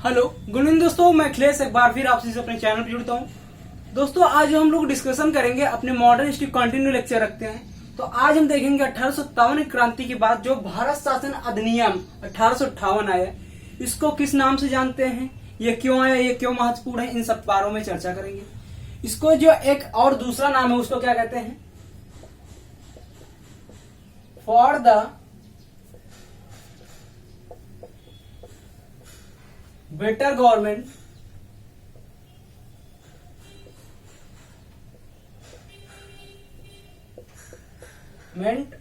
Hello good evening दोस्तों, मैं अखिलेश एक बार फिर आपसे अपने चैनल पर जुड़ता हूँ। दोस्तों आज हम लोग डिस्कशन करेंगे, अपने मॉडर्न हिस्ट्री कंटिन्यू लेक्चर रखते हैं। तो आज हम देखेंगे 1857 क्रांति के बाद जो भारत शासन अधिनियम 1858 आया, इसको किस नाम से जानते हैं, ये क्यों आया, ये क्यों महत्वपूर्ण है, इन सब बारों में चर्चा करेंगे। इसको जो एक और दूसरा नाम है उसको क्या कहते हैं, for the better government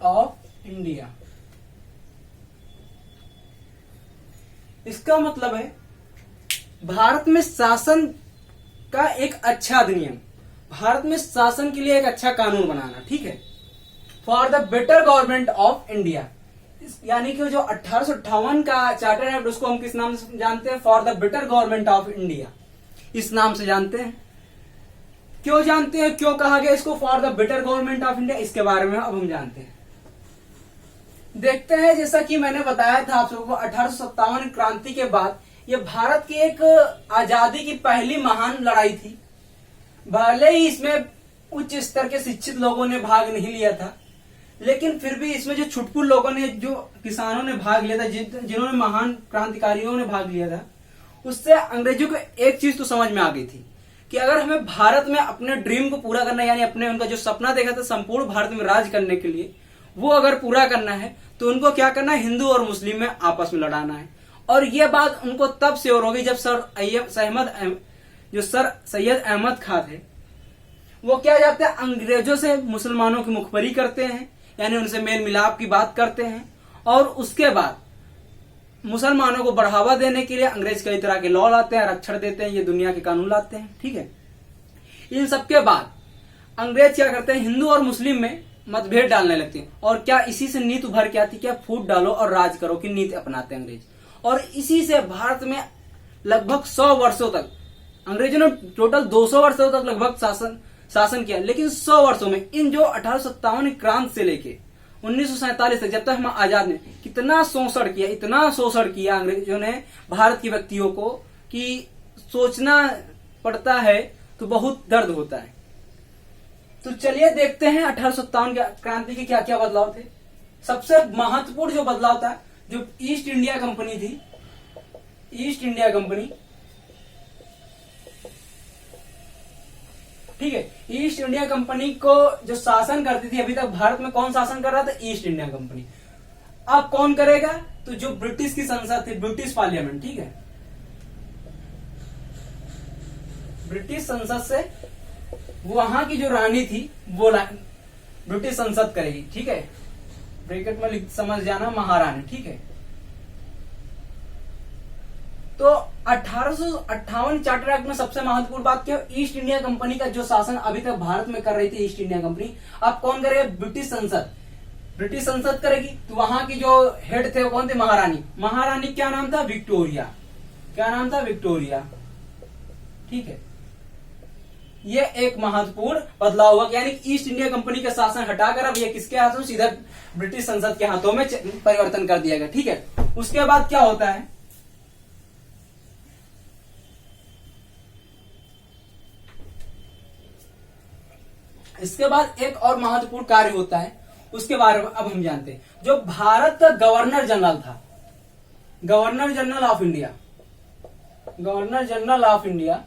of India. इसका मतलब है भारत में शासन का एक अच्छा अधिनियम, भारत में शासन के लिए एक अच्छा कानून बनाना, ठीक है, for the better government of India. यानी कि जो 1858 का चार्टर एक्ट उसको हम किस नाम से जानते हैं, for the better government of India, इस नाम से जानते हैं। क्यों जानते हैं, क्यों कहा गया इसको for the better government of India, इसके बारे में अब हम जानते हैं। देखते हैं, जैसा कि मैंने बताया था आप सबको, 1857 क्रांति के बाद ये भारत की एक आजादी की पहली महान लड़ाई थी। भले ही इसमें उच्च स्तर के शिक्षित लोगों ने भाग नहीं लिया था, लेकिन फिर भी इसमें जो छुटपुट लोगों ने, जो किसानों ने भाग लिया था, जिन्होंने महान क्रांतिकारियों ने भाग लिया था, उससे अंग्रेजों को एक चीज तो समझ में आ गई थी कि अगर हमें भारत में अपने ड्रीम को पूरा करना है, यानी अपने उनका जो सपना देखा था संपूर्ण भारत में राज करने के लिए, वो अगर पूरा करना है तो उनको क्या करना है, हिंदू और मुस्लिम में आपस में लड़ाना है। और ये बात उनको तब से और होगी जब सर सैयद अहमद खां थे, वो क्या जाते हैं, अंग्रेजों से मुसलमानों की मुखबरी करते हैं, यानी उनसे मेल मिलाप की बात करते हैं, और उसके बाद मुसलमानों को बढ़ावा देने के लिए अंग्रेज कई तरह के लॉ लाते हैं, आरक्षण देते हैं, ये दुनिया के कानून लाते हैं, ठीक है। इन सब के बाद अंग्रेज क्या करते हैं, हिंदू और मुस्लिम में मतभेद डालने लगते हैं। और क्या इसी से नीति उभर के आती, क्या फूट डालो और राज करो की नीति अपनाते हैं अंग्रेज। और इसी से भारत में लगभग 100 वर्षों तक, अंग्रेजों ने टोटल 200 वर्षों तक लगभग शासन किया, लेकिन 100 वर्षों में इन जो 1857 क्रांति से लेके 1947 तक, जब तक हम आजाद ने, कितना शोषण किया, इतना शोषण किया अंग्रेजों ने भारत के व्यक्तियों को कि सोचना पड़ता है तो बहुत दर्द होता है। तो चलिए देखते हैं 1857 क्रांति के क्या क्या बदलाव थे। सबसे महत्वपूर्ण जो बदलाव था, जो ईस्ट इंडिया कंपनी थी, ईस्ट इंडिया कंपनी, ठीक है, ईस्ट इंडिया कंपनी को जो शासन करती थी, अभी तक भारत में कौन शासन कर रहा था, ईस्ट इंडिया कंपनी। अब कौन करेगा, तो जो ब्रिटिश की संसद थी, ब्रिटिश पार्लियामेंट, ठीक है, ब्रिटिश संसद से वहां की जो रानी थी वो ब्रिटिश संसद करेगी, ठीक है, ब्रैकेट में समझ जाना, महारानी, ठीक है। तो 1858 चार्टर एक्ट में सबसे महत्वपूर्ण बात क्या है, ईस्ट इंडिया कंपनी का जो शासन अभी तक भारत में कर रही थी ईस्ट इंडिया कंपनी, अब कौन करेगा, ब्रिटिश संसद, ब्रिटिश संसद करेगी। तो वहां की जो हेड थे वो कौन थे, महारानी। महारानी क्या नाम था, विक्टोरिया, क्या नाम था, विक्टोरिया, ठीक है। ये एक महत्वपूर्ण बदलाव हुआ, यानी ईस्ट इंडिया कंपनी का शासन हटाकर अब ये किसके हाथों, सीधा ब्रिटिश संसद के हाथों में परिवर्तन कर दिया गया, ठीक है। उसके बाद क्या होता है, इसके बाद एक और महत्वपूर्ण कार्य होता है, उसके बारे में अब हम जानते हैं। जो भारत का गवर्नर जनरल था, governor general of India, governor general of India,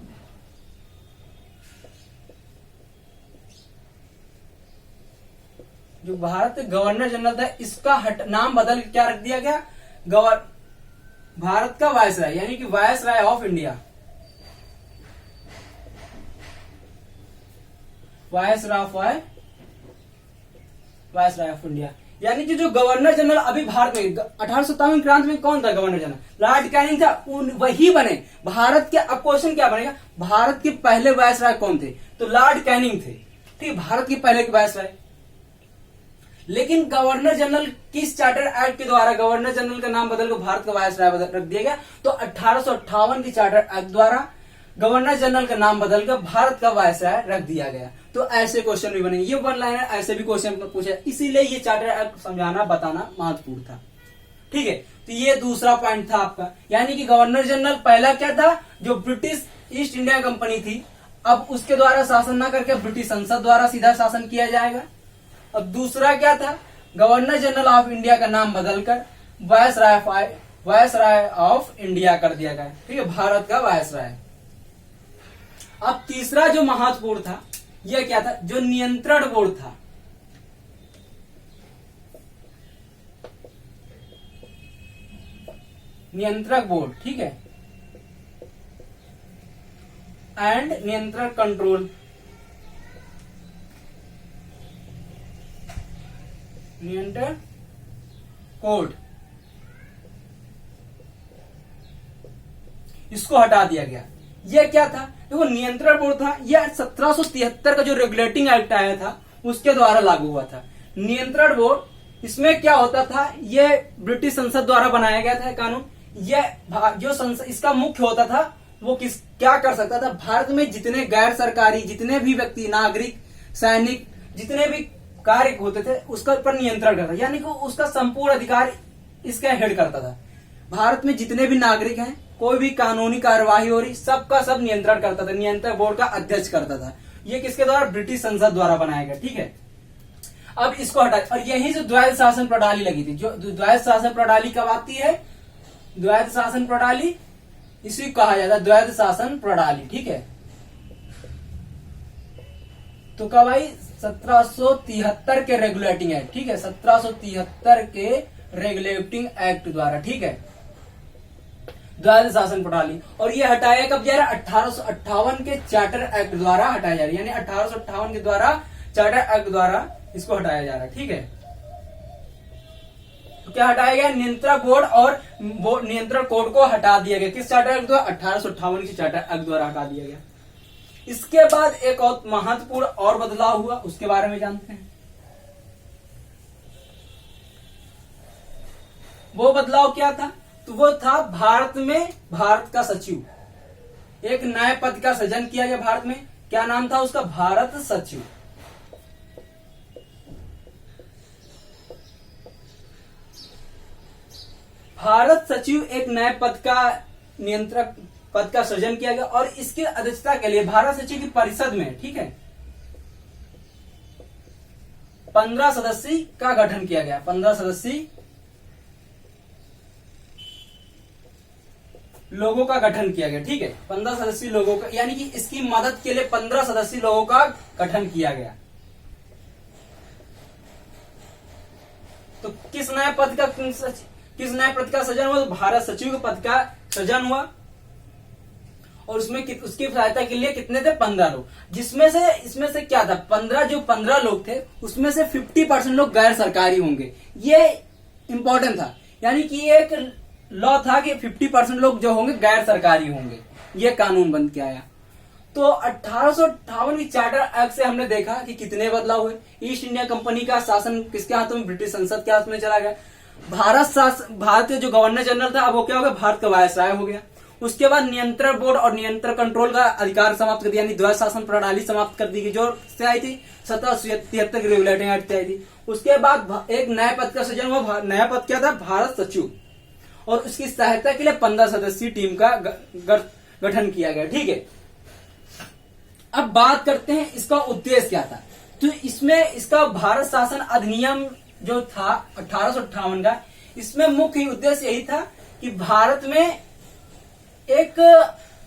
जो भारत का गवर्नर जनरल था, इसका नाम बदल क्या रख दिया गया, भारत का वायसराय, यानी कि viceroy of India, viceroy of India. यानी कि जो गवर्नर जनरल अभी भारत में 1857 क्रांति में कौन था गवर्नर जनरल, लॉर्ड कैनिंग था, वही बने भारत के। अब क्वेश्चन क्या बनेगा, भारत के पहले वायसराय कौन थे, तो लॉर्ड कैनिंग थे, ठीक, भारत के पहले के वायसराय। लेकिन गवर्नर जनरल किस चार्टर एक्ट के द्वारा गवर्नर जनरल का नाम बदलकर भारत का वायसराय रख दिया गया, तो 1858 के चार्टर एक्ट द्वारा गवर्नर जनरल का नाम बदलकर भारत का वायसराय रख दिया गया। तो ऐसे क्वेश्चन भी बने, ये वन लाइनर ऐसे भी क्वेश्चन पूछे, इसीलिए ये चार्टर एक्ट समझाना बताना महत्वपूर्ण था। ठीक है, तो ये दूसरा पॉइंट था आपका, यानी कि गवर्नर जनरल पहला क्या था, जो ब्रिटिश ईस्ट इंडिया कंपनी थी, अब उसके द्वारा शासन ना करके ब्रिटिश संसद द्वारा सीधा शासन किया जाएगा। अब दूसरा क्या था, गवर्नर जनरल ऑफ इंडिया का नाम बदलकर वायसराय ऑफ इंडिया कर दिया गया, ठीक है, भारत का वायसराय। अब तीसरा जो महत्वपूर्ण था, यह क्या था, जो नियंत्रण बोर्ड था, नियंत्रक बोर्ड, ठीक है, एंड नियंत्रण कंट्रोल, नियंत्रण कोड, इसको हटा दिया गया। यह क्या था, देखो नियंत्रण बोर्ड था, यह 1773 का जो रेगुलेटिंग एक्ट आया था उसके द्वारा लागू हुआ था। नियंत्रण बोर्ड, इसमें क्या होता था, यह ब्रिटिश संसद द्वारा बनाया गया था कानून। यह जो संसद, इसका मुख्य होता था, वो क्या कर सकता था, भारत में जितने गैर सरकारी, जितने भी व्यक्ति, नागरिक, सैनिक, जितने भी कार्य होते थे उसका पर नियंत्रण करता, यानी कि उसका संपूर्ण अधिकार इसका हेड करता था। भारत में जितने भी नागरिक हैं, कोई भी कानूनी कार्यवाही हो रही, सबका सब नियंत्रण करता था, नियंत्रण बोर्ड का अध्यक्ष करता था। ये किसके द्वारा, ब्रिटिश संसद द्वारा बनाया गया, ठीक है। अब इसको हटा, और यही जो द्वैध शासन प्रणाली लगी थी, जो द्वैध शासन प्रणाली कब आती है, द्वैध शासन प्रणाली इसी कहा जाता है, द्वैध शासन प्रणाली, ठीक है। तो कब आई, 1773 के रेगुलेटिंग एक्ट, ठीक है, 1773 के रेगुलेटिंग एक्ट द्वारा, ठीक है, द्वैध शासन प्रणाली। और ये हटाया कब जा रहा है, 1858 के चार्टर एक्ट द्वारा हटाया जा रहा है, यानी 1858 के द्वारा चार्टर एक्ट द्वारा इसको हटाया जा रहा है, ठीक है। तो क्या हटाया गया, नियंत्रण बोर्ड और नियंत्रण कोड को हटा दिया गया, किस चार्टर एक्ट द्वारा, 1858 के चार्टर एक्ट द्वारा हटा दिया गया। इसके बाद एक और महत्वपूर्ण और बदलाव हुआ, उसके बारे में जानते हैं। वो बदलाव क्या था, तो वो था भारत में भारत का सचिव, एक नए पद का सृजन किया गया भारत में। क्या नाम था उसका, भारत सचिव। भारत सचिव एक नए पद का, नियंत्रक पद का सृजन किया गया, और इसकी अध्यक्षता के लिए भारत सचिव की परिषद में, ठीक है, 15 सदस्य का गठन किया गया, 15 सदस्य लोगों का गठन किया गया, ठीक है, 15 सदस्यीय लोगों का, यानी कि इसकी मदद के लिए 15 सदस्यीय लोगों का गठन किया गया। तो किस नए पद का सृजन हुआ, तो भारत सचिव के पद का सृजन हुआ, और उसमें उसकी सहायता के लिए कितने थे, 15 लोग, जिसमें से इसमें से क्या था, 15 लोग थे, उसमें से 50% लोग गैर सरकारी होंगे। ये इंपॉर्टेंट था, यानी कि एक लॉ था कि 50% लोग जो होंगे गैर सरकारी होंगे, ये कानून बन के आया। तो 1858 की चार्टर एक्ट से हमने देखा कि कितने बदलाव हुए। ईस्ट इंडिया कंपनी का शासन किसके हाथों में, ब्रिटिश संसद के हाथ में चला गया। भारत के जो गवर्नर जनरल था, अब वो क्या हो गया, भारत का वायसराय हो गया। उसके बाद नियंत्रण बोर्ड और नियंत्रण कंट्रोल का अधिकार समाप्त कर दिया, यानी द्वैध शासन प्रणाली समाप्त कर दी गई, जो से आई थी 1773 की रेगुलेटिंग एक्ट से आई थी। उसके बाद एक नए पद का सृजन हुआ, नया पद क्या था, भारत सचिव, और उसकी सहायता के लिए 15 सदस्यीय टीम का गठन किया गया, ठीक है। अब बात करते हैं इसका उद्देश्य क्या था। तो इसमें इसका भारत शासन अधिनियम जो था 1858 का, इसमें मुख्य उद्देश्य यही था कि भारत में एक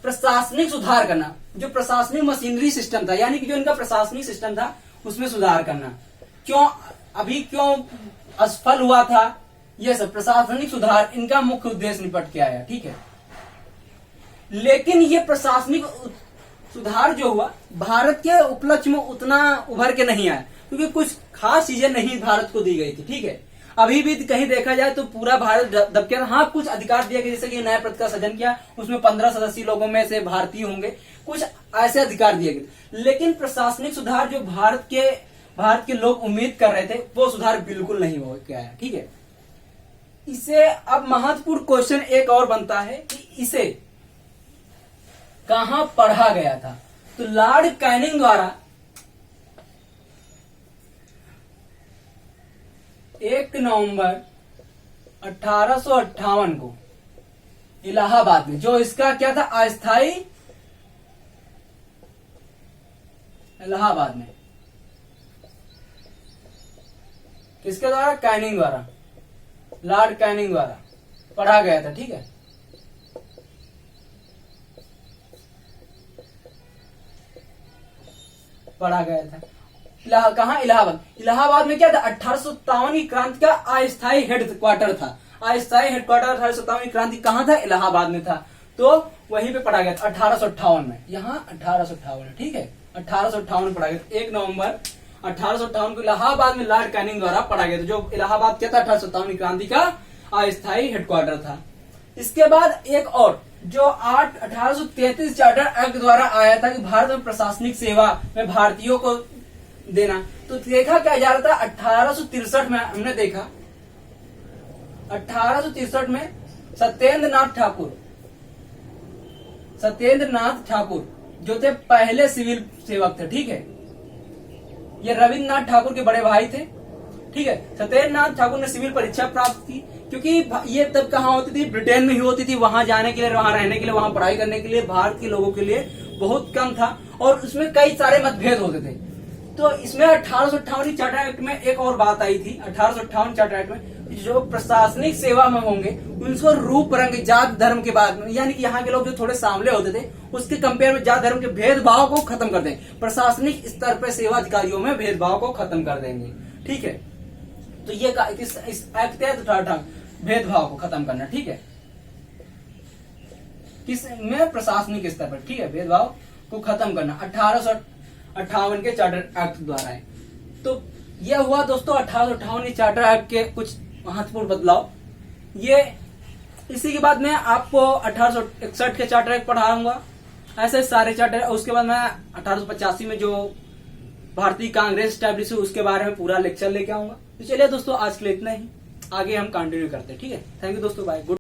प्रशासनिक सुधार करना, जो प्रशासनिक मशीनरी सिस्टम था, यानी कि जो इनका प्रशासनिक सिस्टम था उसमें सुधार करना। क्यों असफल हुआ था, यह सब प्रशासनिक सुधार इनका मुख्य उद्देश्य निपट के आया, ठीक है। लेकिन ये प्रशासनिक सुधार जो हुआ भारत के उपलक्ष्य में उतना उभर के नहीं आया, क्योंकि कुछ खास चीजें नहीं भारत को दी गई थी, ठीक है। अभी भी कहीं देखा जाए तो पूरा भारत दबके, हाँ कुछ अधिकार दिया गया, जैसे कि नए पद का सृजन किया, उसमें 15 सदस्यीय लोगों में से भारतीय होंगे, कुछ ऐसे अधिकार दिए गए। लेकिन प्रशासनिक सुधार जो भारत के लोग उम्मीद कर रहे थे, वो सुधार बिल्कुल नहीं हो के आया, ठीक है। इसे अब महत्वपूर्ण क्वेश्चन एक और बनता है कि इसे कहां पढ़ा गया था। तो लॉर्ड कैनिंग द्वारा 1 नवंबर 1858 को इलाहाबाद में, जो इसका क्या था, अस्थाई, इलाहाबाद में किसके द्वारा, कैनिंग द्वारा, लॉर्ड कैनिंग द्वारा पढ़ा गया था। ठीक है, पढ़ा गया था। कहाँ, इलाहाबाद। इलाहाबाद में क्या था, 1857 की क्रांति का अस्थायी हेडक्वार्टर था। अस्थायी हेडक्वार्टर 1857 की क्रांति कहाँ था, इलाहाबाद में था। तो वहीं पे पढ़ा गया था 1858 में, यहाँ 1858 है। ठीक है, 1858 में पढ़ा गया था। 1 नवंबर 1858 को इलाहाबाद में लॉर्ड कैनिंग द्वारा पढ़ा गया था। जो इलाहाबाद क्या था, 1857 की क्रांति का अस्थायी हेडक्वार्टर था। इसके बाद एक और जो 1833 चार्टर एक्ट द्वारा आया था कि भारत में प्रशासनिक सेवा में भारतीयों को देना। तो देखा क्या जा रहा था, 1863 में हमने देखा, 1863 में सत्येंद्र नाथ ठाकुर जो थे पहले सिविल सेवक थे। ठीक है, ये रविन्द्रनाथ ठाकुर के बड़े भाई थे। ठीक है, सत्येंद्र नाथ ठाकुर ने सिविल परीक्षा प्राप्त की, क्योंकि ये तब कहाँ होती थी, ब्रिटेन में ही होती थी। वहां जाने के लिए, वहां रहने के लिए, वहां पढ़ाई करने के लिए भारत के लोगों के लिए बहुत कम था, और उसमें कई सारे मतभेद होते थे। तो इसमें 1858 चार्टर एक्ट में एक और बात आई थी। 1858 चार्टर एक्ट में जो प्रशासनिक सेवा में होंगे उनको रूप रंग, जात धर्म के बाद, यानी कि यहाँ के लोग जो थोड़े सांवले होते थे उसके कंपेयर में जात धर्म के भेदभाव को खत्म कर देंगे। प्रशासनिक स्तर पर सेवा अधिकारियों में भेदभाव को खत्म कर देंगे। ठीक है, तो ये इस एक्ट के तहत भेदभाव को खत्म करना। ठीक है, किस में, प्रशासनिक स्तर पर। ठीक है, भेदभाव को खत्म करना 1858 के चार्टर एक्ट द्वारा है। तो यह हुआ दोस्तों 1858 के चार्टर एक्ट के कुछ महत्वपूर्ण बदलाव। ये इसी के बाद मैं आपको 1861 के चार्टर एक्ट पढ़ाऊंगा, ऐसे सारे चार्टर। उसके बाद मैं 1885 में जो भारतीय कांग्रेस स्टैब्लिश हुई उसके बारे में पूरा लेक्चर लेके आऊंगा। तो चलिए दोस्तों, आज के लिए इतना ही, आगे हम कंटिन्यू करते हैं। ठीक है, थैंक यू दोस्तों, बाय, गुड।